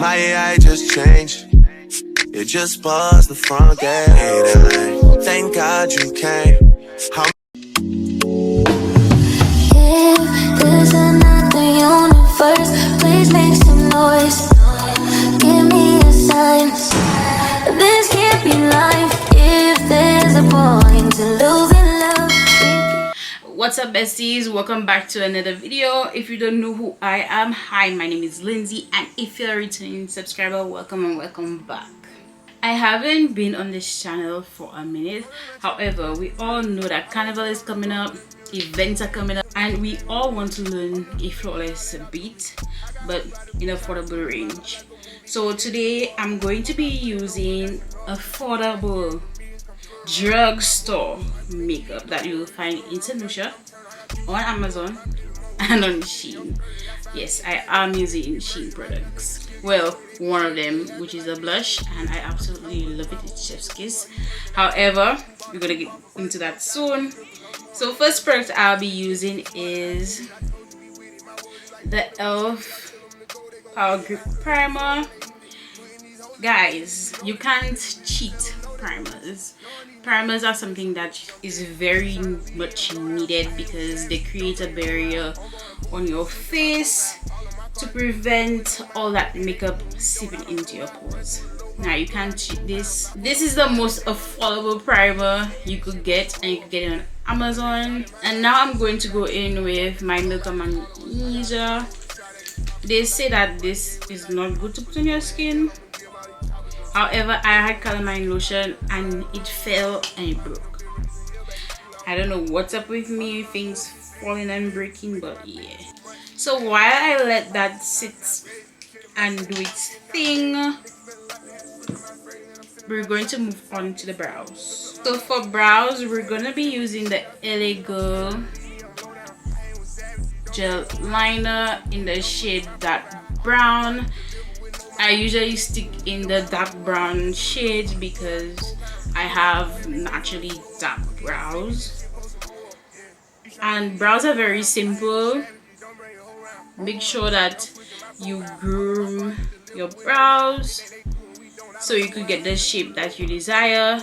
My AI just changed. It just buzzed the front gate. Thank God you came. If there's another universe, please make some noise. Give me a sign. This can't be life if there's a point to losing love. What's up, besties? Welcome back to another video. If you don't know who I am, hi, my name is Lindsay, and if you're a returning subscriber, welcome and welcome back. I haven't been on this channel for a minute. However, we all know that carnival is coming up, events are coming up, and we all want to learn a flawless beat but in affordable range. So today I'm going to be using affordable drugstore makeup that you will find in St. on Amazon and on Shein. Yes, I am using Shein products. Well, one of them, which is a blush, and I absolutely love it. It's Chef's Kiss. However, we're gonna get into that soon. So first product I'll be using is the e.l.f. Power Grip Primer. Guys, you can't cheat primers. Primers are something that is very much needed because they create a barrier on your face to prevent all that makeup seeping into your pores. Now you can't cheat this. This is the most affordable primer you could get, and you could get it on Amazon. And now I'm going to go in with my Milk of Magnesia. They say that this is not good to put on your skin. However, I had calamine lotion and it fell and it broke. I don't know what's up with me, things falling and breaking, but yeah. So while I let that sit and do its thing, we're going to move on to the brows. So for brows, we're going to be using the LA Girl gel liner in the shade Dark Brown. I usually stick in the dark brown shade because I have naturally dark brows, and brows are very simple. Make sure that you groom your brows so you could get the shape that you desire.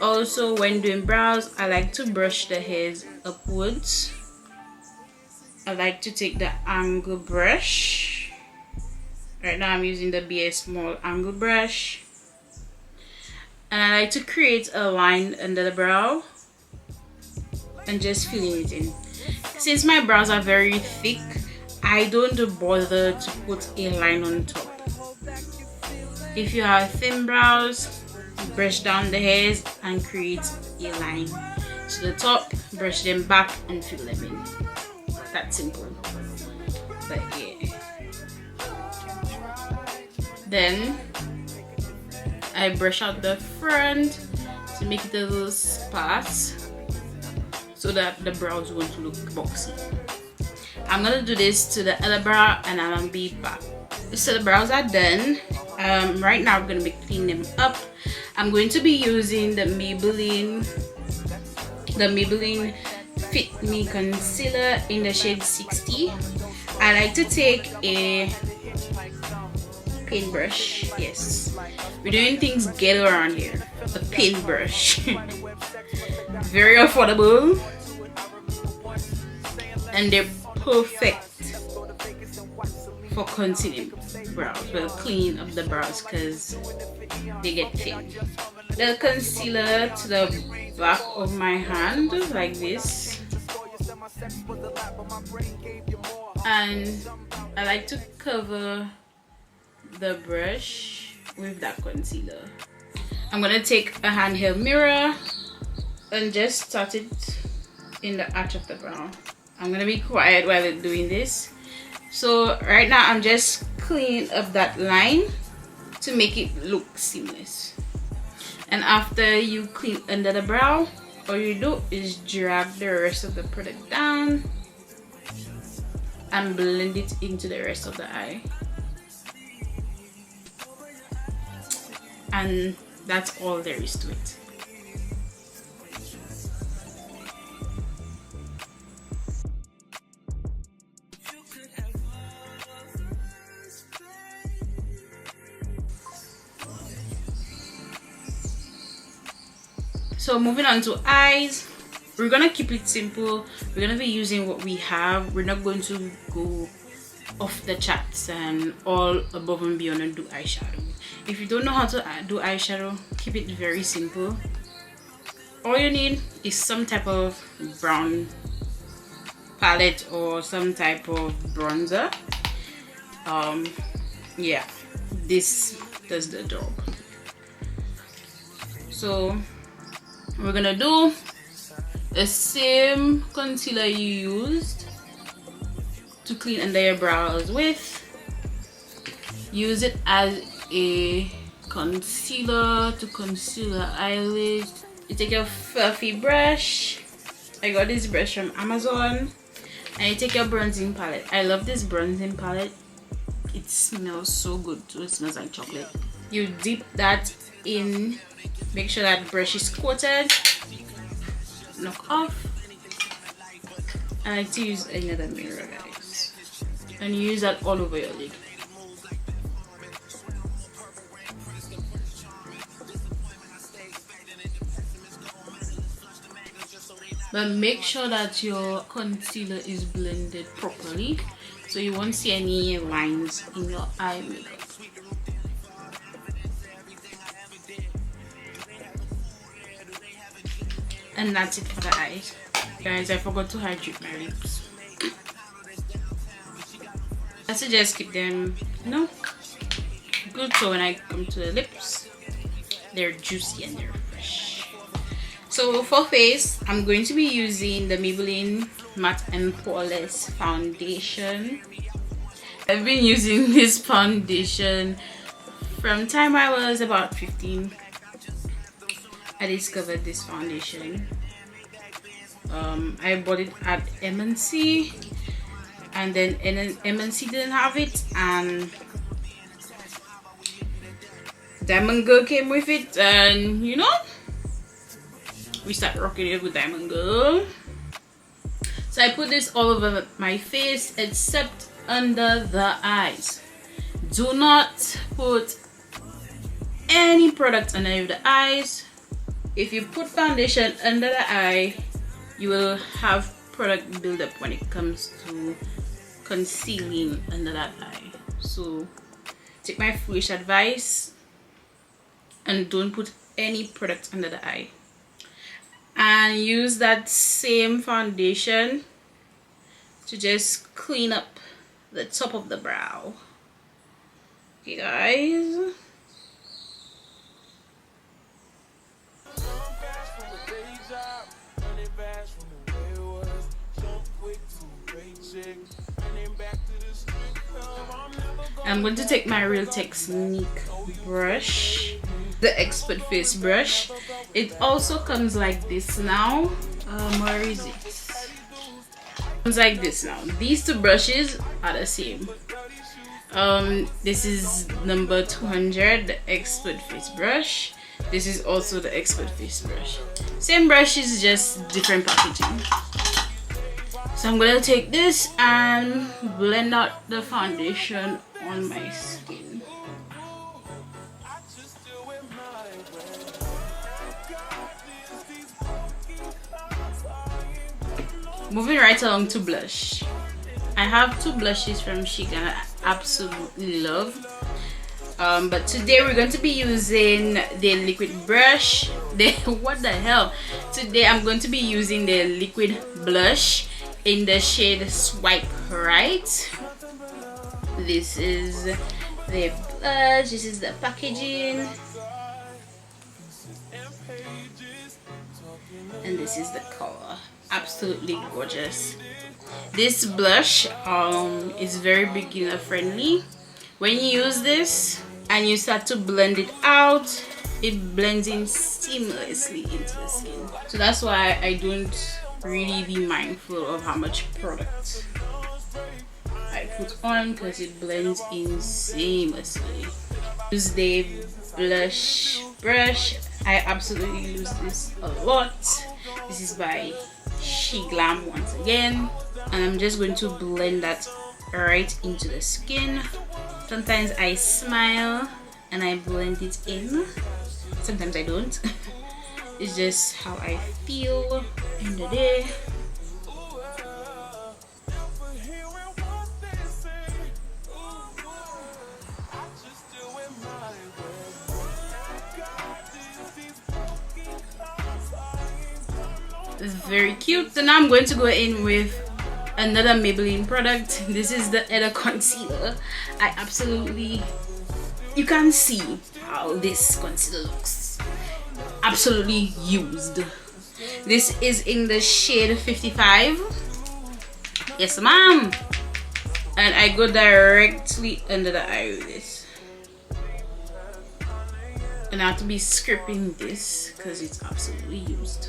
Also, when doing brows, I like to brush the hairs upwards. I like to take the angle brush. Right now I'm using the BS small angle brush, and I like to create a line under the brow and just filling it in. Since my brows are very thick, I don't bother to put a line on top. If you have thin brows, brush down the hairs and create a line to the top, brush them back and fill them in. That's simple. But yeah. Then I brush out the front to make it a little sparse so that the brows won't look boxy. I'm gonna do this to the other brow and I'm gonna be back. So the brows are done. Right now I'm gonna be cleaning them up. I'm going to be using the Maybelline Fit Me Concealer in the shade 60. I like to take a paintbrush. Yes, we're doing things ghetto around here. A paintbrush. Very affordable, and they're perfect for concealing brows. Well, cleaning up the brows because they get thin. The concealer to the back of my hand like this, and I like to cover the brush with that concealer. I'm gonna take a handheld mirror and just start it in the arch of the brow. I'm gonna be quiet while I'm doing this. So right now I'm just cleaning up that line to make it look seamless. And after you clean under the brow, all you do is drag the rest of the product down and blend it into the rest of the eye. And that's all there is to it. So moving on to eyes, we're gonna keep it simple. We're gonna be using what we have. We're not going to go off the charts and all above and beyond and do eyeshadow. If you don't know how to do eyeshadow, keep it very simple. All you need is some type of brown palette or some type of bronzer. Yeah, this does the job. So we're gonna do the same concealer you used to clean under your brows with. Use it as a concealer to conceal the eyelids. You take your fluffy brush. I got this brush from Amazon. And you take your bronzing palette. I love this bronzing palette. It smells so good too. It smells like chocolate. You dip that in. Make sure that brush is coated. Knock off. I like to use another mirror, guys. And use that all over your lid. But make sure that your concealer is blended properly, so you won't see any lines in your eye makeup. And that's it for the eyes. Guys, I forgot to hydrate my lips. I suggest keep them, you know, good, so when I come to the lips, they're juicy and they're fresh. So for face, I'm going to be using the Maybelline Matte and Poreless foundation. I've been using this foundation from time I was about 15. I discovered this foundation. I bought it at MNC, and then MNC didn't have it, and Diamond Girl came with it, and you know, we started rocking it with Diamond Girl. So I put this all over my face except under the eyes. Do not put any product under the eyes. If you put foundation under the eye, you will have product buildup when it comes to concealing under that eye. So take my foolish advice and don't put any product under the eye. And use that same foundation to just clean up the top of the brow. Okay, guys. I'm going to take my Real Technique brush, the Expert Face brush. It also comes like this now. Where is it? It comes like this now. These two brushes are the same. This is number 200, the Expert Face brush. This is also the Expert Face brush. Same brushes, just different packaging. So I'm gonna take this and blend out the foundation on my skin. Moving right along to blush. I have two blushes from Sheglam I absolutely love. But today we're going to be using the liquid brush. What the hell? Today I'm going to be using the liquid blush in the shade Swipe Right. This is the blush. This is the packaging. And this is the color. Absolutely gorgeous. This blush is very beginner friendly. When you use this and you start to blend it out, it blends in seamlessly into the skin. So that's why I don't really be mindful of how much product I put on, because it blends in seamlessly. Use the blush brush. I absolutely use this a lot. This is by Sheglam once again, and I'm just going to blend that right into the skin. Sometimes I smile and I blend it in, sometimes I don't. It's just how I feel in the day. It's very cute. So now I'm going to go in with another Maybelline product. This is the Edda concealer. I absolutely, you can see how this concealer looks. Absolutely used. This is in the shade 55. Yes, ma'am. And I go directly under the eye with this. And I have to be scraping this because it's absolutely used.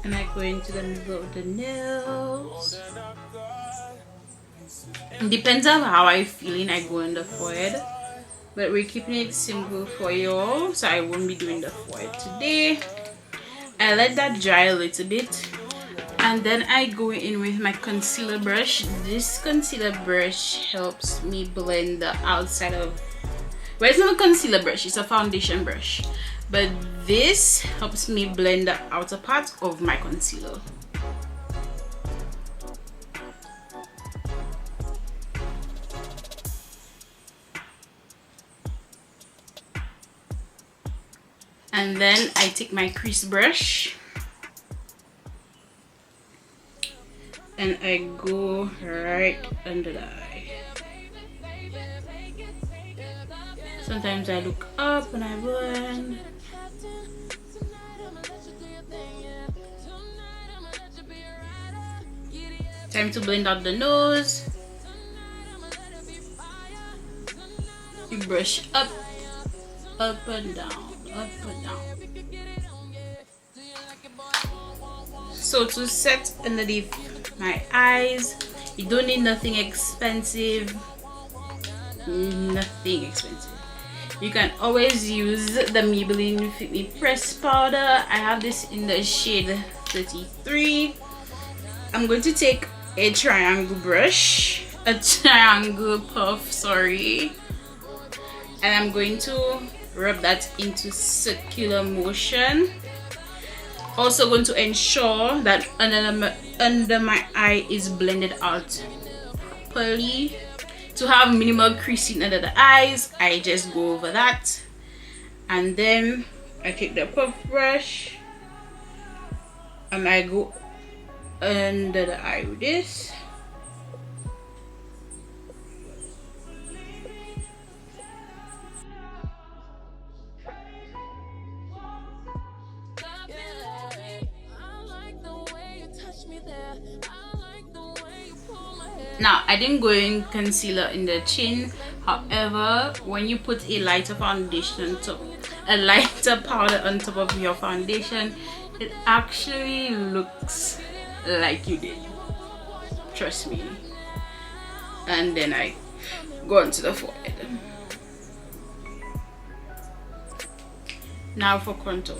And I go into the middle of the nails. It depends on how I'm feeling, I go in the forehead. But we're keeping it simple for y'all, so I won't be doing the forehead today. I let that dry a little bit. And then I go in with my concealer brush. This concealer brush helps me blend the outside of... Well, it's not a concealer brush, it's a foundation brush. But this helps me blend the outer part of my concealer. And then I take my crease brush and I go right under the eye. Sometimes I look up and I blend. Time to blend out the nose. You brush up and down, up and down. So to set underneath my eyes, you don't need nothing expensive. Nothing expensive. You can always use the Maybelline Fit press powder. I have this in the shade 33. I'm going to take a triangle brush, a triangle puff, sorry, and I'm going to rub that into circular motion. Also going to ensure that under my eye is blended out properly. To have minimal creasing under the eyes, I just go over that, and then I take the puff brush and I go under the eye with this. Now, I didn't go in concealer in the chin. However, when you put a lighter foundation on top, a lighter powder on top of your foundation, it actually looks like you did. Trust me. And then I go onto the forehead. Now for contour.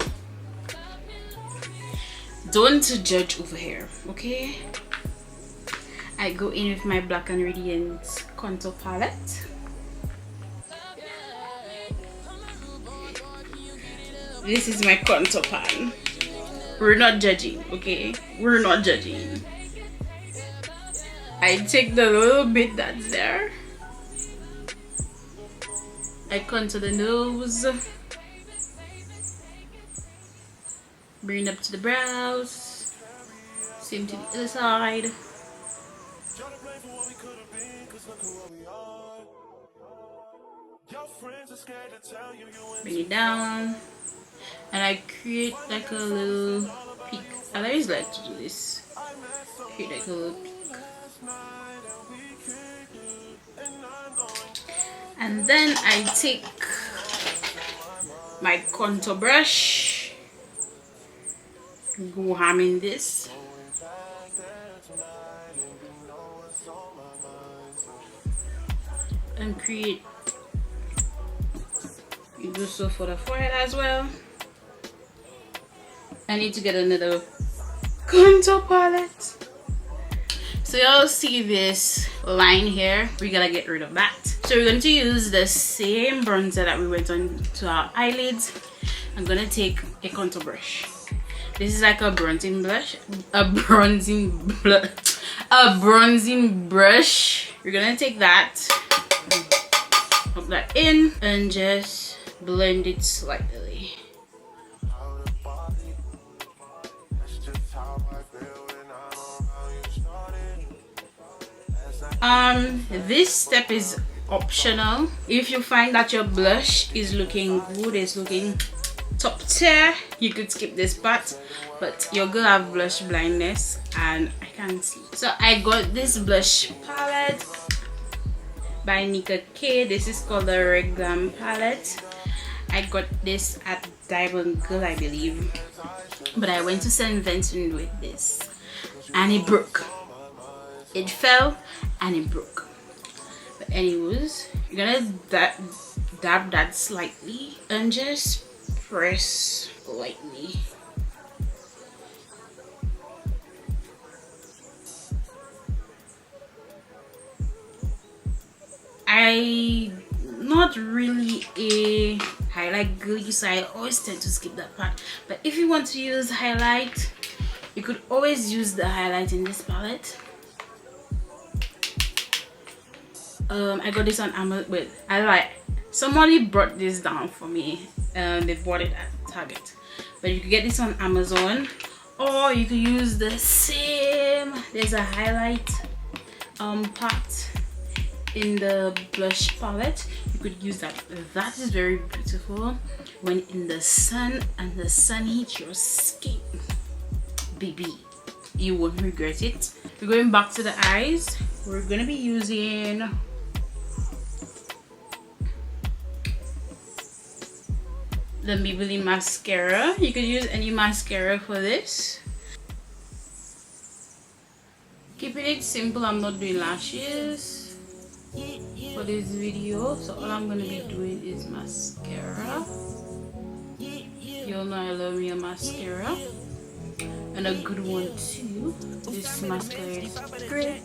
Don't judge over here, okay? I go in with my Black and Radiance contour palette. This is my contour pan. We're not judging, okay? We're not judging. I take the little bit that's there. I contour the nose. Bring it up to the brows. Same to the other side. Bring it down, and I create like a little peak. I always like to do this. Create like a little peak, and then I take my contour brush, go ham in this. And create. You do so for the forehead as well. I need to get another contour palette. So y'all see this line here, we're gonna get rid of that. So we're going to use the same bronzer that we went on to our eyelids. I'm gonna take a contour brush. This is like a bronzing brush. A bronzing brush. We're gonna take that, put that in, and just blend it slightly. This step is optional. If you find that your blush is looking good, it's looking top tier, you could skip this part, but your girl have blush blindness and I can't see. So I got this blush palette by Nicka. This is called the Glam palette. I got this at Diamond Girl, I believe, but I went to St. Vincent with this and it broke. It fell and it broke. But anyways, you're gonna dab that slightly and just press lightly. I'm not really a highlight girly, so I always tend to skip that part. But if you want to use highlight, you could always use the highlight in this palette. I got this on Amazon. Wait, somebody brought this down for me. They bought it at Target, but you could get this on Amazon, or you could use the same. There's a highlight part in the blush palette. You could use that. That is very beautiful when in the sun and the sun hits your skin, baby. You won't regret it. We're going back to the eyes. We're gonna be using the Maybelline mascara. You could use any mascara for this. Keeping it simple, I'm not doing lashes for this video, so all I'm gonna be doing is mascara. You all know I love me a mascara, and a good one too. This mascara is great.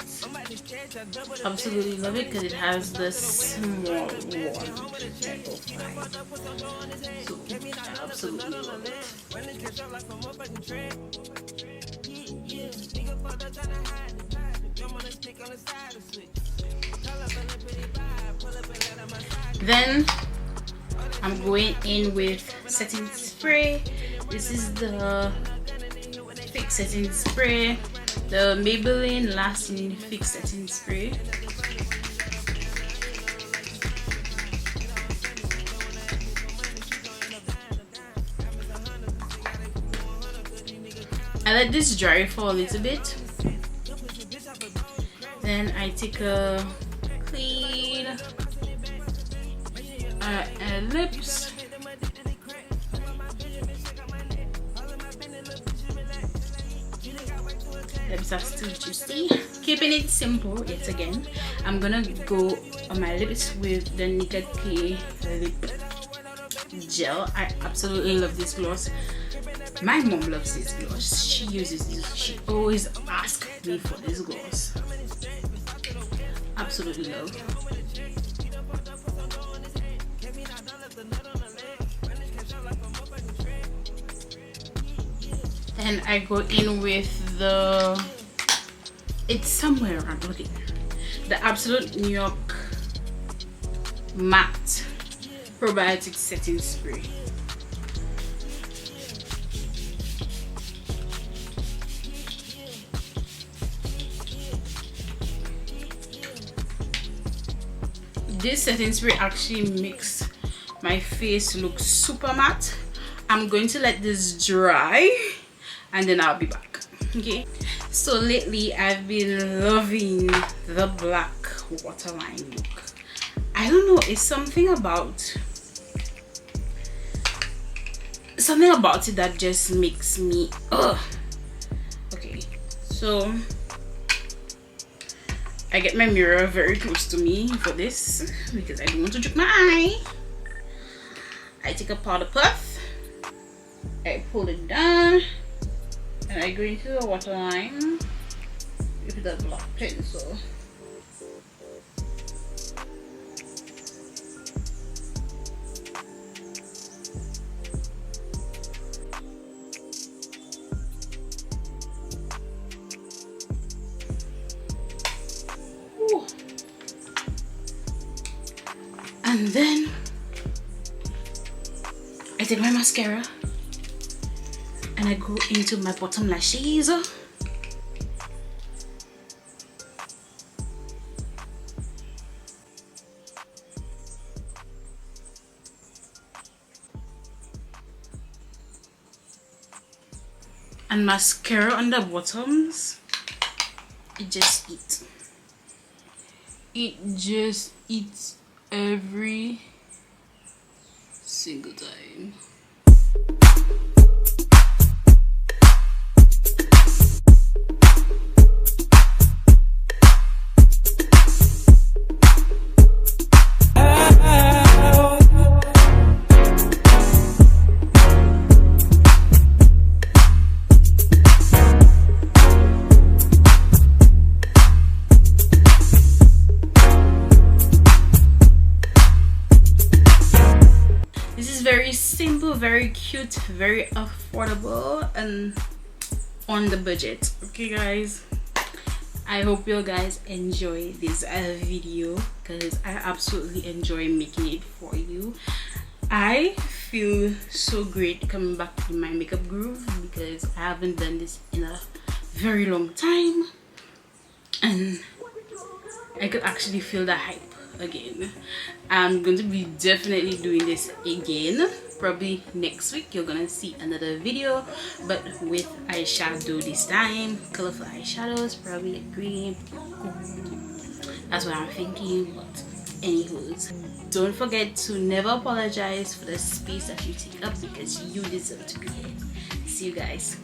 Absolutely love it because it has the small one. So I absolutely love it. Then I'm going in with setting spray. This is the Fix Setting Spray, the Maybelline Lasting Fix Setting Spray. I let this dry for a little bit. Then I take a clean lips. Lips are still juicy. Keeping it simple yet again. I'm gonna go on my lips with the Nicka lip gel. I absolutely love this gloss. My mom loves this gloss. She uses this. She always asks me for this gloss. Absolutely love. And I go in with the, it's somewhere around, look at the Absolute New York Matte Probiotic Setting Spray. This setting spray actually makes my face look super matte. I'm going to let this dry and then I'll be back. Okay, so lately I've been loving the black waterline look. I don't know, it's something about it that just makes me okay, so I get my mirror very close to me for this because I don't want to drip my eye. I take a powder puff, I pull it down, and I go into the waterline with a black pencil. Ooh. And then I take my mascara and I go into my bottom lashes. And mascara on the bottoms, it just eats. It just eats every single time. Very simple, very cute, very affordable, and on the budget. Okay guys, I hope you guys enjoy this video because I absolutely enjoy making it for you. I feel so great coming back in my makeup groove because I haven't done this in a very long time, and I could actually feel the hype again. I'm going to be definitely doing this again. Probably next week you're gonna see another video, but with eyeshadow this time. Colorful eyeshadows, probably a green. That's what I'm thinking. But anywho's, don't forget to never apologize for the space that you take up because you deserve to be here. See you guys.